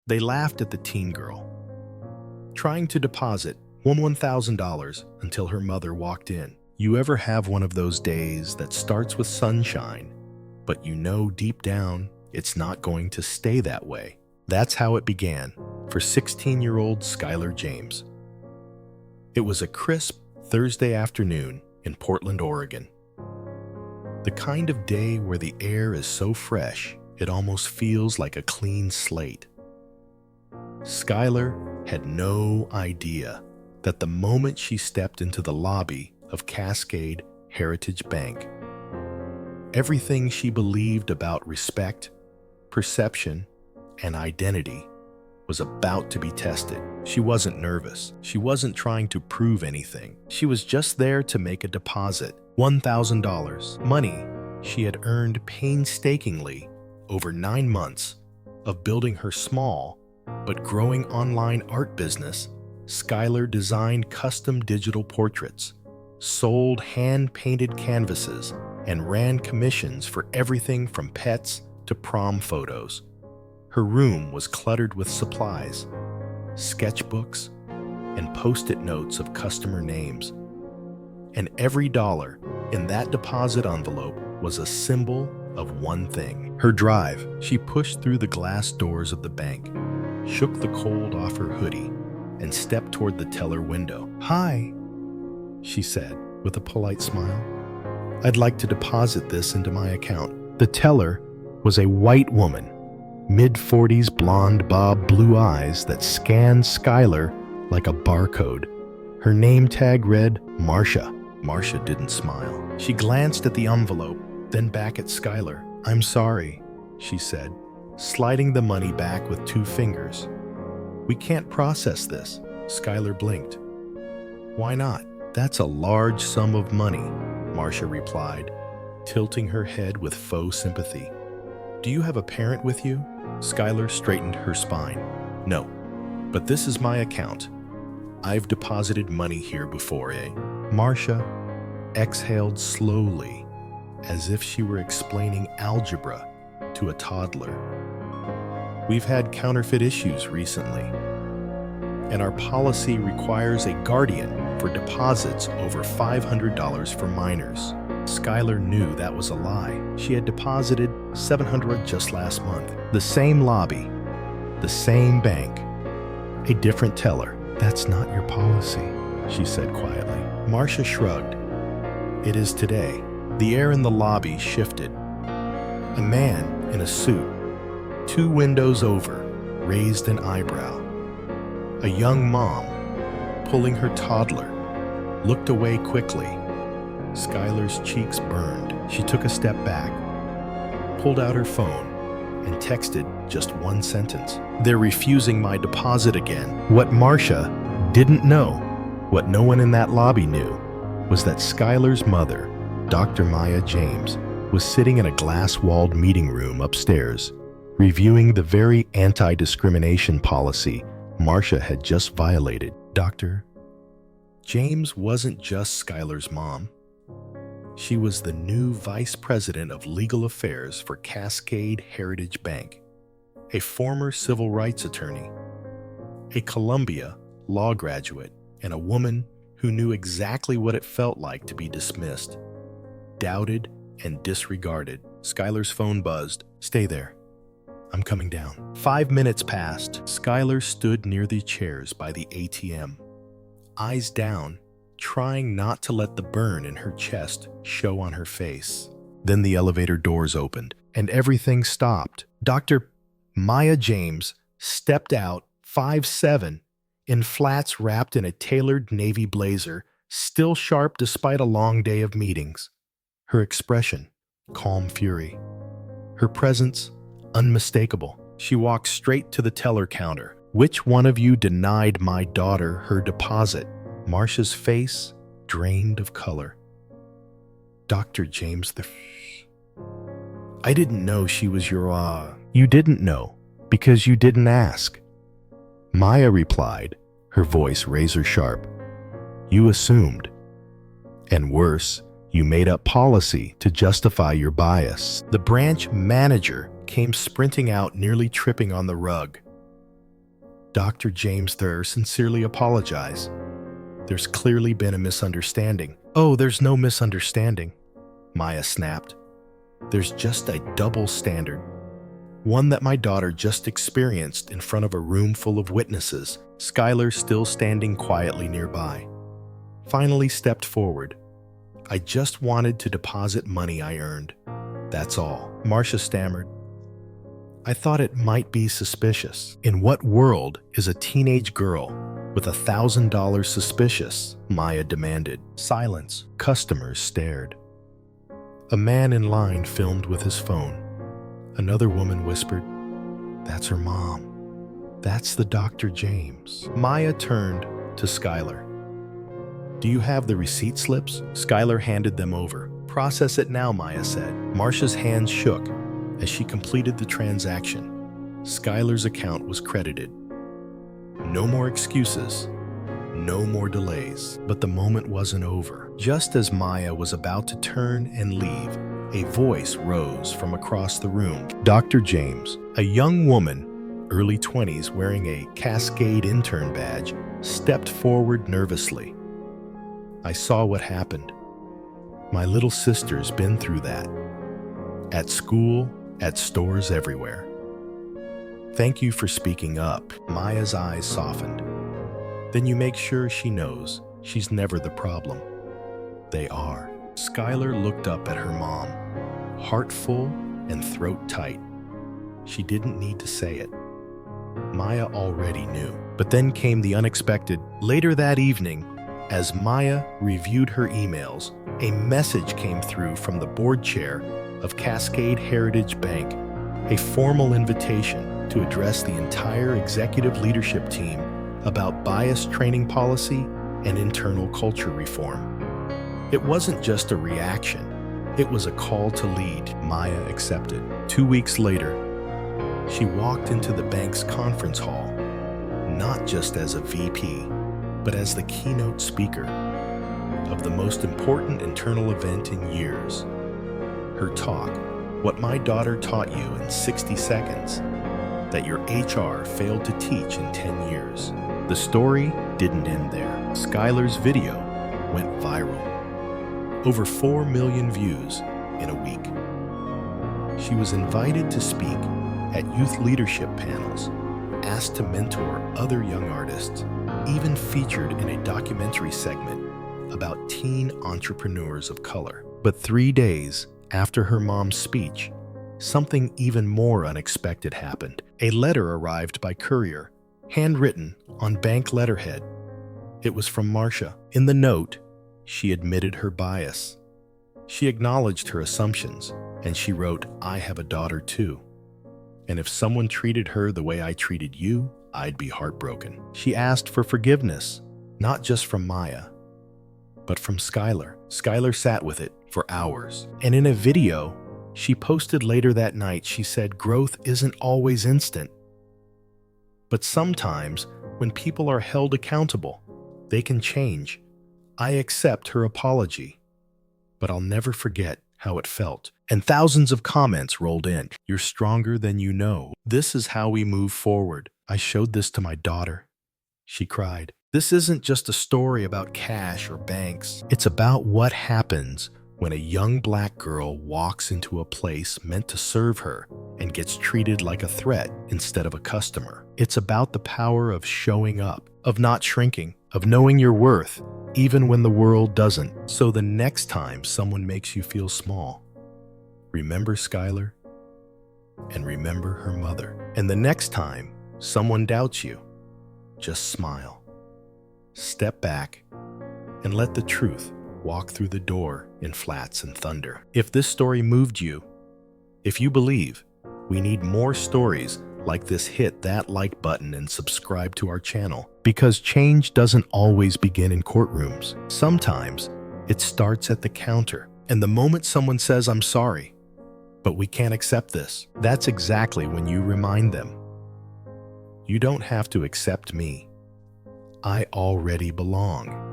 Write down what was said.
They laughed at the teen girl, trying to deposit $1,000 until her mother walked in. You ever have one of those days that starts with sunshine, but you know deep down it's not going to stay that way? That's how it began for 16-year-old Skylar James. It was a crisp Thursday afternoon in Portland, Oregon. The kind of day where the air is so fresh it almost feels like a clean slate. Skylar had no idea that the moment she stepped into the lobby of Cascade Heritage Bank, everything she believed about respect, perception, and identity was about to be tested. She wasn't nervous. She wasn't trying to prove anything. She was just there to make a deposit, $1,000, money she had earned painstakingly over 9 months of building her small but growing online art business. Skylar designed custom digital portraits, sold hand-painted canvases, and ran commissions for everything from pets to prom photos. Her room was cluttered with supplies, sketchbooks, and post-it notes of customer names. And every dollar in that deposit envelope was a symbol of one thing. Her drive. She pushed through the glass doors of the bank, shook the cold off her hoodie, and stepped toward the teller window. "Hi," she said with a polite smile. "I'd like to deposit this into my account." The teller was a white woman, mid-40s, blonde bob, blue eyes that scanned Skylar like a barcode. Her name tag read Marcia. Marcia didn't smile. She glanced at the envelope, then back at Skylar. "I'm sorry," she said, sliding the money back with 2 fingers. "We can't process this." Skylar blinked. "Why not?" "That's a large sum of money," Marcia replied, tilting her head with faux sympathy. "Do you have a parent with you?" Skylar straightened her spine. "No, but this is my account. I've deposited money here before, eh?" Marcia exhaled slowly, as if she were explaining algebra to a toddler. "We've had counterfeit issues recently, and our policy requires a guardian for deposits over $500 for minors." Skylar knew that was a lie. She had deposited $700 just last month. The same lobby, the same bank, a different teller. "That's not your policy," she said quietly. Marcia shrugged. "It is today." The air in the lobby shifted. A man in a suit, 2 windows over, raised an eyebrow. A young mom, pulling her toddler, looked away quickly. Skylar's cheeks burned. She took a step back, pulled out her phone, and texted just 1 sentence. "They're refusing my deposit again." What Marcia didn't know, what no one in that lobby knew, was that Skylar's mother, Dr. Maya James, was sitting in a glass-walled meeting room upstairs, reviewing the very anti-discrimination policy Marcia had just violated. Dr. James wasn't just Skylar's mom. She was the new vice president of legal affairs for Cascade Heritage Bank, a former civil rights attorney, a Columbia law graduate, and a woman who knew exactly what it felt like to be dismissed, doubted, and disregarded. Skylar's phone buzzed. "Stay there. I'm coming down." 5 minutes passed. Skylar stood near the chairs by the ATM, eyes down, trying not to let the burn in her chest show on her face. Then the elevator doors opened, and everything stopped. Dr. Maya James stepped out, 5'7", in flats wrapped in a tailored navy blazer, still sharp despite a long day of meetings. Her expression, calm fury. Her presence, unmistakable. She walked straight to the teller counter. "Which one of you denied my daughter her deposit?" Marcia's face drained of color. "Dr. James I didn't know she was your, You didn't know because you didn't ask." Maya replied, her voice razor sharp. "You assumed. And worse, you made up policy to justify your bias." The branch manager came sprinting out, nearly tripping on the rug. Dr. James there sincerely apologize. There's clearly been a misunderstanding. Oh, there's no misunderstanding, Maya snapped. There's just a double standard. One that my daughter just experienced in front of a room full of witnesses. Skylar, still standing quietly nearby, finally stepped forward. I just wanted to deposit money I earned. That's all, Marcia stammered. I thought it might be suspicious. In what world is a teenage girl with $1,000 suspicious? Maya demanded. Silence. Customers stared. A man in line filmed with his phone. Another woman whispered, "That's her mom. That's the Dr. James." Maya turned to Skylar. "Do you have the receipt slips?" Skylar handed them over. "Process it now," Maya said. Marcia's hands shook as she completed the transaction. Skylar's account was credited. No more excuses. No more delays. But the moment wasn't over. Just as Maya was about to turn and leave, a voice rose from across the room. Dr. James, a young woman, early 20s, wearing a Cascade intern badge, stepped forward nervously. "I saw what happened. My little sister's been through that. At school, at stores, everywhere. Thank you for speaking up." Maya's eyes softened. "Then you make sure she knows she's never the problem. They are." Skylar looked up at her mom, heart full and throat tight. She didn't need to say it. Maya already knew. But then came the unexpected. Later that evening, as Maya reviewed her emails, a message came through from the board chair of Cascade Heritage Bank, a formal invitation to address the entire executive leadership team about bias training policy and internal culture reform. It wasn't just a reaction, it was a call to lead. Maya accepted. 2 weeks later, she walked into the bank's conference hall, not just as a VP, but as the keynote speaker of the most important internal event in years. Her talk, "What My Daughter Taught You in 60 Seconds That Your HR Failed to Teach in 10 Years. The story didn't end there. Skylar's video went viral. Over 4 million views in a week. She was invited to speak at youth leadership panels, asked to mentor other young artists, even featured in a documentary segment about teen entrepreneurs of color. But 3 days after her mom's speech, something even more unexpected happened. A letter arrived by courier, handwritten on bank letterhead. It was from Marcia. In the note, she admitted her bias. She acknowledged her assumptions, and she wrote, "I have a daughter too. And if someone treated her the way I treated you, I'd be heartbroken." She asked for forgiveness, not just from Maya, but from Skylar. Skylar sat with it for hours. And in a video she posted later that night, she said, "Growth isn't always instant. But sometimes, when people are held accountable, they can change. I accept her apology, but I'll never forget how it felt." And thousands of comments rolled in. "You're stronger than you know. This is how we move forward. I showed this to my daughter," she cried. "This isn't just a story about cash or banks. It's about what happens when a young black girl walks into a place meant to serve her and gets treated like a threat instead of a customer. It's about the power of showing up, of not shrinking, of knowing your worth, even when the world doesn't." So the next time someone makes you feel small, remember Skylar and remember her mother. And the next time someone doubts you, just smile, step back, and let the truth walk through the door in flats and thunder. If this story moved you, if you believe we need more stories like this, hit that like button and subscribe to our channel, because change doesn't always begin in courtrooms. Sometimes it starts at the counter. And the moment someone says, "I'm sorry, but we can't accept this," that's exactly when you remind them, "You don't have to accept me. I already belong."